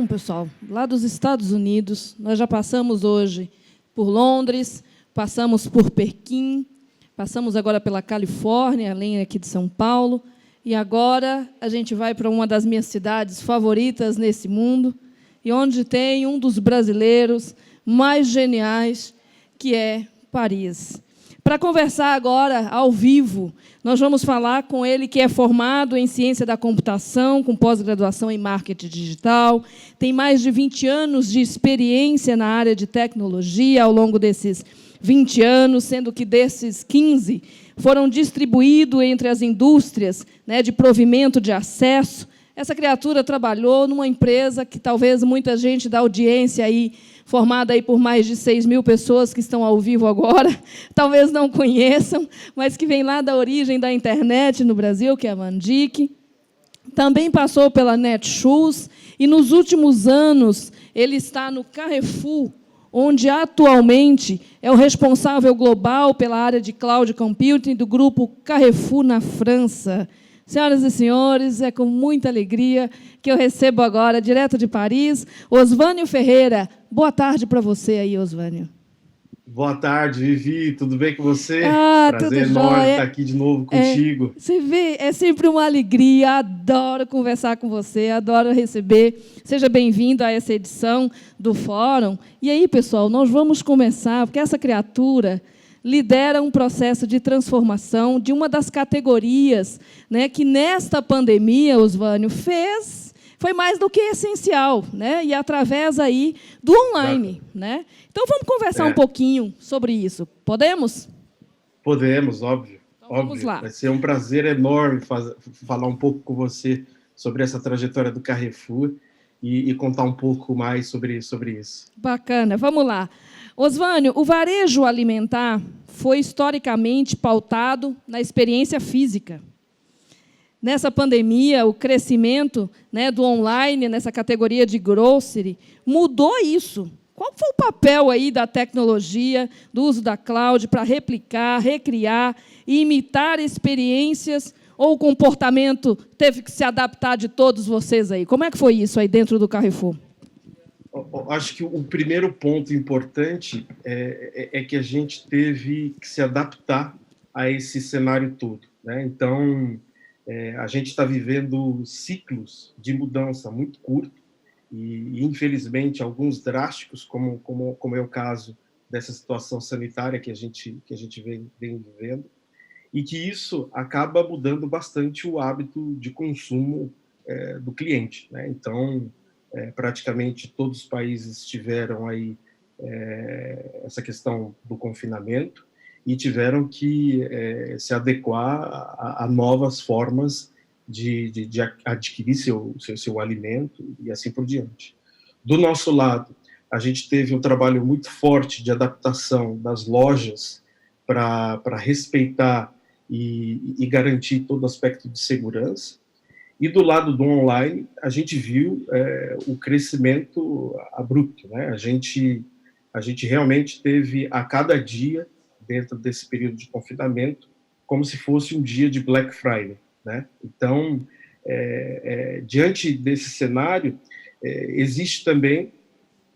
Bom, pessoal, lá dos Estados Unidos, nós já passamos hoje por Londres, passamos por Pequim, passamos agora pela Califórnia, além aqui de São Paulo, e agora a gente vai para uma das minhas cidades favoritas nesse mundo, e onde tem um dos brasileiros mais geniais, que é Paris. Para conversar agora, ao vivo, nós vamos falar com ele, que é formado em Ciência da Computação, com pós-graduação em Marketing Digital, tem mais de 20 anos de experiência na área de tecnologia ao longo desses 20 anos, sendo que desses 15 foram distribuídos entre as indústrias, né, de provimento de acesso. Essa criatura trabalhou numa empresa que talvez muita gente da audiência aí, formada aí por mais de 6.000 pessoas que estão ao vivo agora, talvez não conheçam, mas que vem lá da origem da internet no Brasil, que é a Mandic. Também passou pela Netshoes, e nos últimos anos ele está no Carrefour, onde atualmente é o responsável global pela área de cloud computing do grupo Carrefour na França. Senhoras e senhores, é com muita alegria que eu recebo agora, direto de Paris, Osvânio Ferreira. Boa tarde para você aí, Osvânio. Boa tarde, Vivi. Tudo bem com você? tudo Prazer enorme jóia. estar aqui de novo contigo. Você vê, é sempre uma alegria, adoro conversar com você, adoro receber. Seja bem-vindo a essa edição do Fórum. E aí, pessoal, nós vamos começar, porque essa criatura lidera um processo de transformação de uma das categorias, né, que, nesta pandemia, Osvânio, foi mais do que essencial, né, e através aí do online. Né? Então, vamos conversar um pouquinho sobre isso. Podemos? Podemos, óbvio. Então, vamos lá. Vai ser um prazer enorme falar um pouco com você sobre essa trajetória do Carrefour e contar um pouco mais sobre isso. Bacana, vamos lá. Osvânio, o varejo alimentar foi historicamente pautado na experiência física. Nessa pandemia, o crescimento, né, do online, nessa categoria de grocery, mudou isso. Qual foi o papel aí da tecnologia, do uso da cloud, para replicar, recriar e imitar experiências, ou o comportamento teve que se adaptar de todos vocês aí? Como é que foi isso aí dentro do Carrefour? Acho que o primeiro ponto importante é que a gente teve que se adaptar a esse cenário todo, né? Então, a gente está vivendo ciclos de mudança muito curtos e, infelizmente, alguns drásticos, como é o caso dessa situação sanitária que a gente vem vivendo, e que isso acaba mudando bastante o hábito de consumo do cliente, né? Então, praticamente todos os países tiveram aí essa questão do confinamento e tiveram que se adequar a novas formas de adquirir seu alimento e assim por diante. Do nosso lado, a gente teve um trabalho muito forte de adaptação das lojas para respeitar e garantir todo o aspecto de segurança. E do lado do online, a gente viu o crescimento abrupto, né? A gente realmente teve, a cada dia, dentro desse período de confinamento, como se fosse um dia de Black Friday, né? Então, diante desse cenário, existe também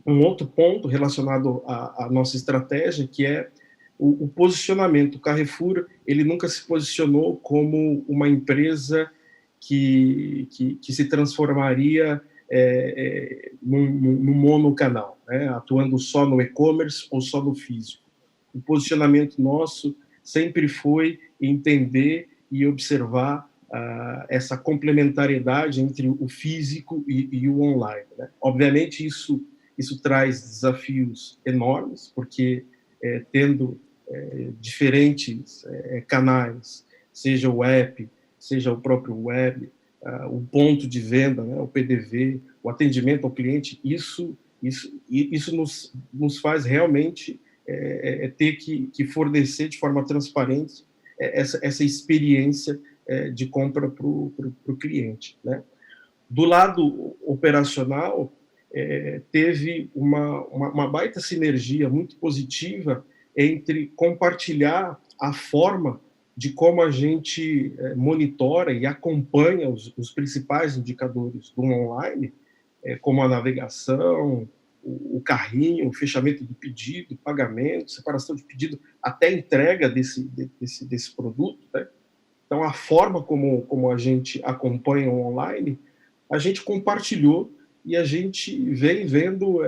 um outro ponto relacionado à nossa estratégia, que é o posicionamento. O Carrefour, ele nunca se posicionou como uma empresa que se transformaria num monocanal, né? Atuando só no e-commerce ou só no físico. O posicionamento nosso sempre foi entender e observar essa complementariedade entre o físico e o online, né? Obviamente, isso traz desafios enormes, porque tendo diferentes canais, seja o app, seja o próprio web, o ponto de venda, né, o PDV, o atendimento ao cliente, isso nos faz realmente ter que fornecer de forma transparente essa experiência de compra para o cliente, né? Do lado operacional, teve uma baita sinergia muito positiva entre compartilhar a forma de como a gente monitora e acompanha os principais indicadores do online como a navegação, o carrinho, o fechamento do pedido, pagamento, separação de pedido, até a entrega desse produto, né? Então, a forma como a gente acompanha o online, a gente compartilhou e a gente vem vendo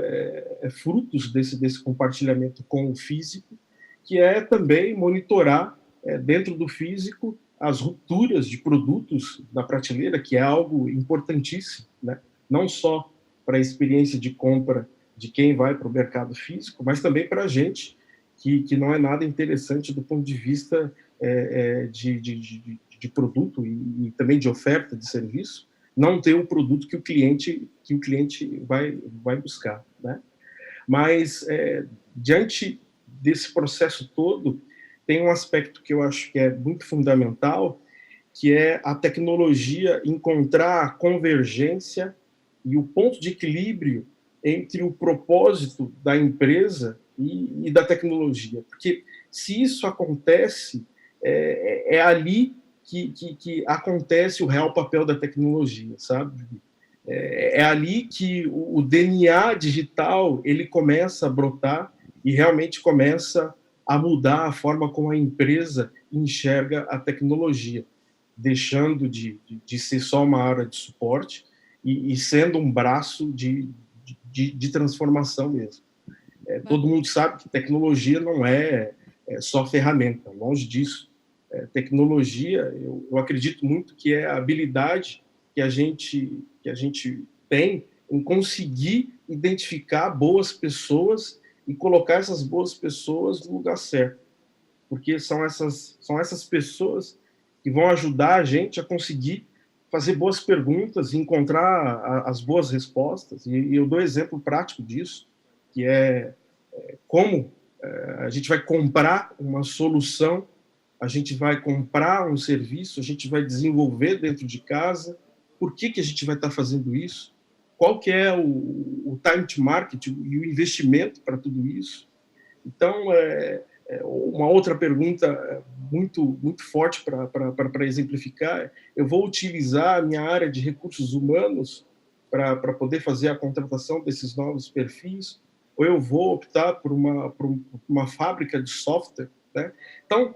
frutos desse compartilhamento com o físico, que é também monitorar dentro do físico as rupturas de produtos da prateleira, que é algo importantíssimo, né? Não só para a experiência de compra de quem vai para o mercado físico, mas também para a gente, que não é nada interessante do ponto de vista de produto e também de oferta de serviço, não ter o produto que o cliente vai buscar, né? Mas, diante desse processo todo, tem um aspecto que eu acho que é muito fundamental, que é a tecnologia encontrar a convergência e o ponto de equilíbrio entre o propósito da empresa e da tecnologia. Porque se isso acontece, é ali que acontece o real papel da tecnologia, sabe? É ali que o DNA digital ele começa a brotar e realmente começa a mudar a forma como a empresa enxerga a tecnologia, deixando de ser só uma área de suporte e sendo um braço de transformação mesmo. Todo mundo sabe que tecnologia não é só ferramenta, longe disso. Tecnologia, eu acredito muito que é a habilidade que a gente tem em conseguir identificar boas pessoas e colocar essas boas pessoas no lugar certo, porque são essas pessoas que vão ajudar a gente a conseguir fazer boas perguntas e encontrar as boas respostas. E eu dou exemplo prático disso, que é como a gente vai comprar uma solução, a gente vai comprar um serviço, a gente vai desenvolver dentro de casa. Por que a gente vai estar fazendo isso? Qual que é o time to market e o investimento para tudo isso? Então, uma outra pergunta muito forte para exemplificar, eu vou utilizar a minha área de recursos humanos para poder fazer a contratação desses novos perfis, ou eu vou optar por uma fábrica de software, né? Então,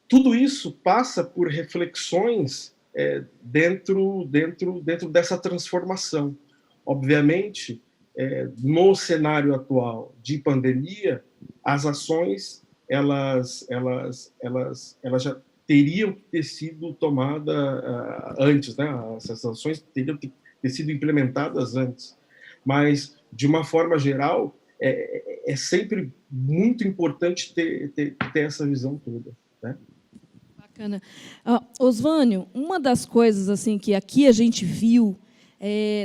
tudo isso passa por reflexões dentro dessa transformação. Obviamente, no cenário atual de pandemia, as ações elas já teriam que ter sido tomadas antes, né? Essas ações teriam que ter sido implementadas antes. Mas, de uma forma geral, é sempre muito importante ter essa visão toda, né? Bacana. Osvânio, uma das coisas assim que aqui a gente viu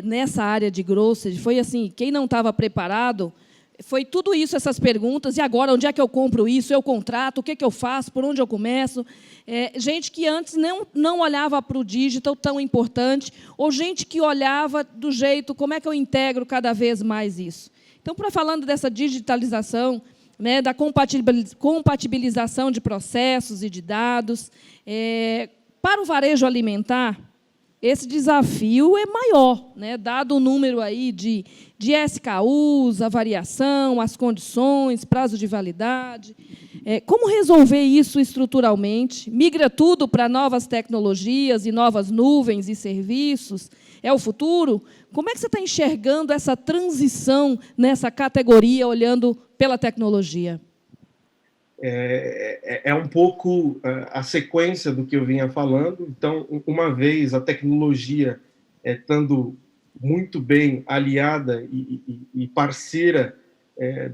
nessa área de grocery foi assim, quem não estava preparado, foi tudo isso, essas perguntas, e agora, onde é que eu compro isso, eu contrato, o que eu faço, por onde eu começo? Gente que antes não olhava para o digital tão importante, ou gente que olhava do jeito, como é que eu integro cada vez mais isso? Então, falando dessa digitalização, né, da compatibilização de processos e de dados, para o varejo alimentar, esse desafio é maior, né, dado o número aí de SKUs, a variação, as condições, prazo de validade. Como resolver isso estruturalmente? Migra tudo para novas tecnologias e novas nuvens e serviços? É o futuro? Como é que você está enxergando essa transição nessa categoria, olhando pela tecnologia? É um pouco a sequência do que eu vinha falando. Então, uma vez a tecnologia estando muito bem aliada e parceira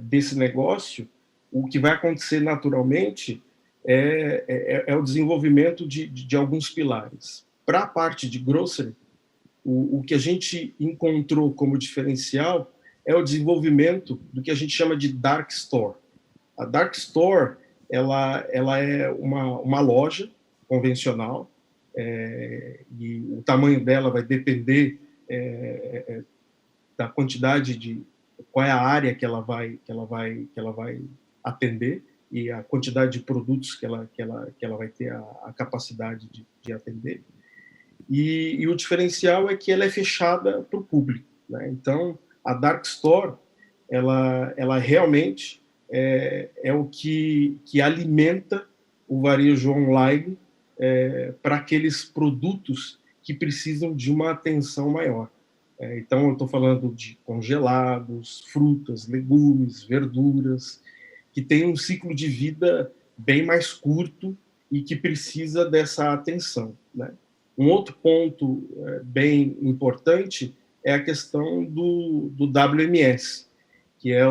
desse negócio, o que vai acontecer naturalmente é o desenvolvimento de alguns pilares. Para a parte de grocery, o que a gente encontrou como diferencial é o desenvolvimento do que a gente chama de dark store. A dark store ela é uma loja convencional, e o tamanho dela vai depender da quantidade qual é a área que ela vai atender e a quantidade de produtos que ela vai ter a capacidade de atender. E o diferencial é que ela é fechada para o público. né? Então, a Dark Store, ela realmente é o que alimenta o varejo online para aqueles produtos que precisam de uma atenção maior. Então, eu estou falando de congelados, frutas, legumes, verduras, que tem um ciclo de vida bem mais curto e que precisa dessa atenção, né? Um outro ponto bem importante é a questão do WMS, que é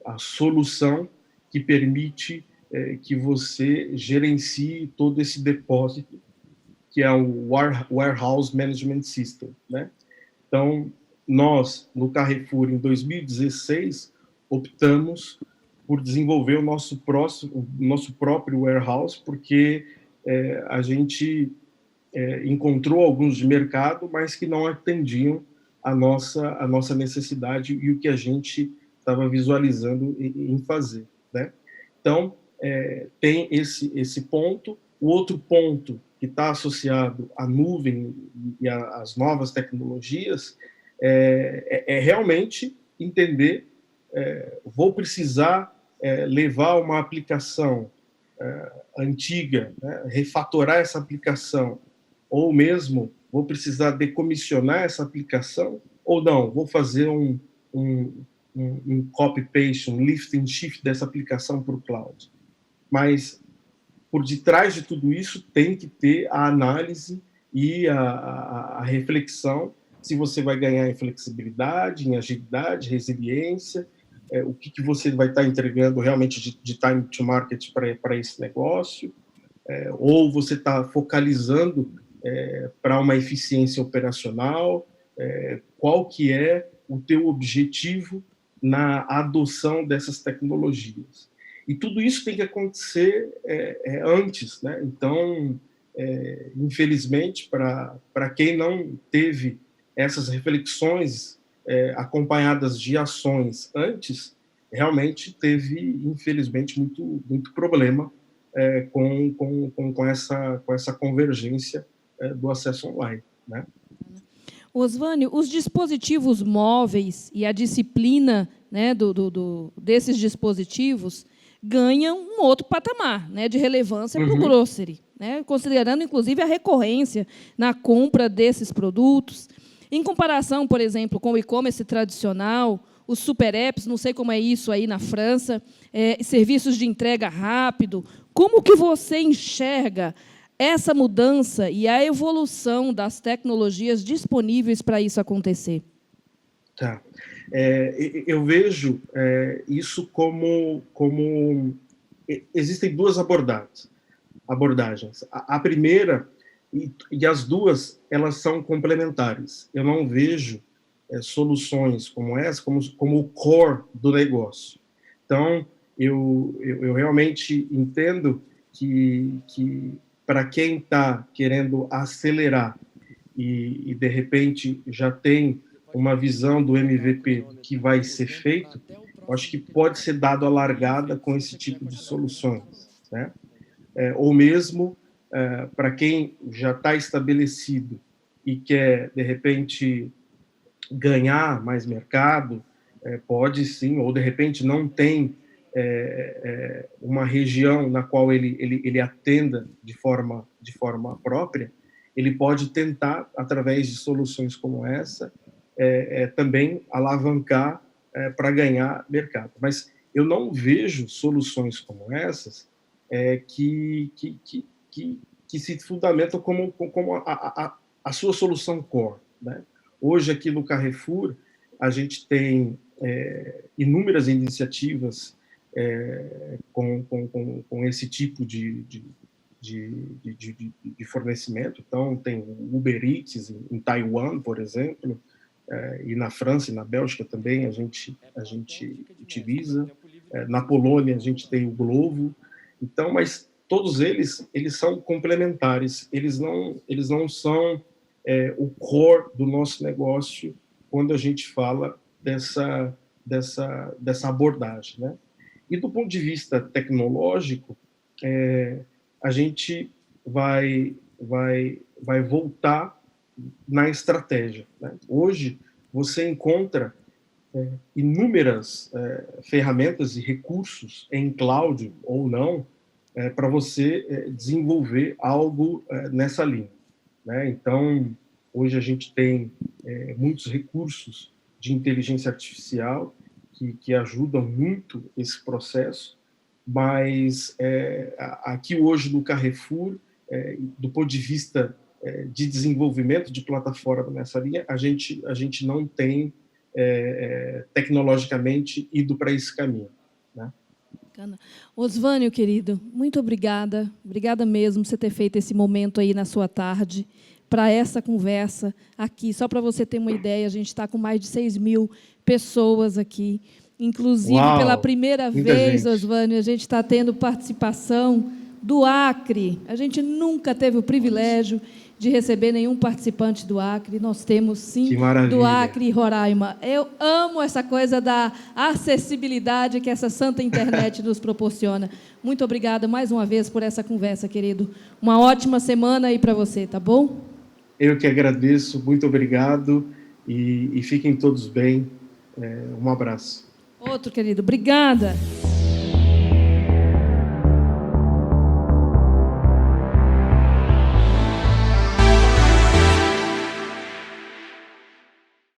a solução que permite que você gerencie todo esse depósito, que é o Warehouse Management System, né? Então, nós, no Carrefour, em 2016, optamos por desenvolver o nosso próprio warehouse, porque a gente encontrou alguns de mercado, mas que não atendiam a nossa necessidade e o que a gente estava visualizando em fazer, né? Então, tem esse ponto. O outro ponto que está associado à nuvem e às novas tecnologias é realmente entender, vou precisar levar uma aplicação antiga, né, refatorar essa aplicação, ou mesmo vou precisar decomissionar essa aplicação, ou não, vou fazer um copy-paste, um lift and shift dessa aplicação para o cloud. Mas, por detrás de tudo isso, tem que ter a análise e a reflexão se você vai ganhar em flexibilidade, em agilidade, resiliência, o que você vai estar entregando realmente de time to market para esse negócio, ou você está focalizando para uma eficiência operacional, qual que é o teu objetivo na adoção dessas tecnologias. E tudo isso tem que acontecer antes, né? Então, infelizmente, para quem não teve essas reflexões acompanhadas de ações antes, realmente teve, infelizmente, muito problema com essa convergência do acesso online, né? Osvânio, os dispositivos móveis e a disciplina, né, desses dispositivos ganham um outro patamar, né, de relevância para o grocery, né, considerando, inclusive, a recorrência na compra desses produtos. Em comparação, por exemplo, com o e-commerce tradicional, os super apps, não sei como é isso aí na França, serviços de entrega rápido, como que você enxerga essa mudança e a evolução das tecnologias disponíveis para isso acontecer? Tá. Eu vejo isso como existem duas abordagens. A primeira, e as duas, elas são complementares. Eu não vejo soluções como essa como o core do negócio. Então, eu realmente entendo que para quem está querendo acelerar e, de repente, já tem uma visão do MVP que vai ser feito, eu acho que pode ser dado a largada com esse tipo de soluções, né? Ou mesmo para quem já está estabelecido e quer, de repente, ganhar mais mercado, pode sim, ou de repente não tem uma região na qual ele atenda de forma própria, ele pode tentar, através de soluções como essa, também alavancar para ganhar mercado. Mas eu não vejo soluções como essas que se fundamentam como a sua solução core, né? Hoje, aqui no Carrefour, a gente tem inúmeras iniciativas com esse tipo de fornecimento. Então, tem o Uber Eats em Taiwan, por exemplo, e na França e na Bélgica também a gente utiliza. Na Polônia, a gente tem o Glovo. Então, mas todos eles são complementares, eles não são o core do nosso negócio quando a gente fala dessa abordagem, né? E do ponto de vista tecnológico, a gente vai voltar na estratégia, né? Hoje, você encontra inúmeras ferramentas e recursos em cloud ou não para você desenvolver algo nessa linha, né? Então, hoje a gente tem muitos recursos de inteligência artificial que ajudam muito esse processo, mas aqui hoje no Carrefour, do ponto de vista de desenvolvimento de plataforma nessa linha, a gente não tem tecnologicamente ido para esse caminho, né? Bacana. Osvânio, querido, muito obrigada. Obrigada mesmo por você ter feito esse momento aí na sua tarde para essa conversa aqui. Só para você ter uma ideia, a gente está com mais de 6.000 pessoas aqui. Inclusive, Uau, pela primeira vez, gente. Osvânio, a gente está tendo participação do Acre. A gente nunca teve o privilégio de receber nenhum participante do Acre. Nós temos, sim, Que maravilha. do Acre e Roraima. Eu amo essa coisa da acessibilidade que essa santa internet nos proporciona. Muito obrigada mais uma vez por essa conversa, querido. Uma ótima semana aí para você, tá bom? Eu que agradeço, muito obrigado e fiquem todos bem. Um abraço. Outro, querido. Obrigada.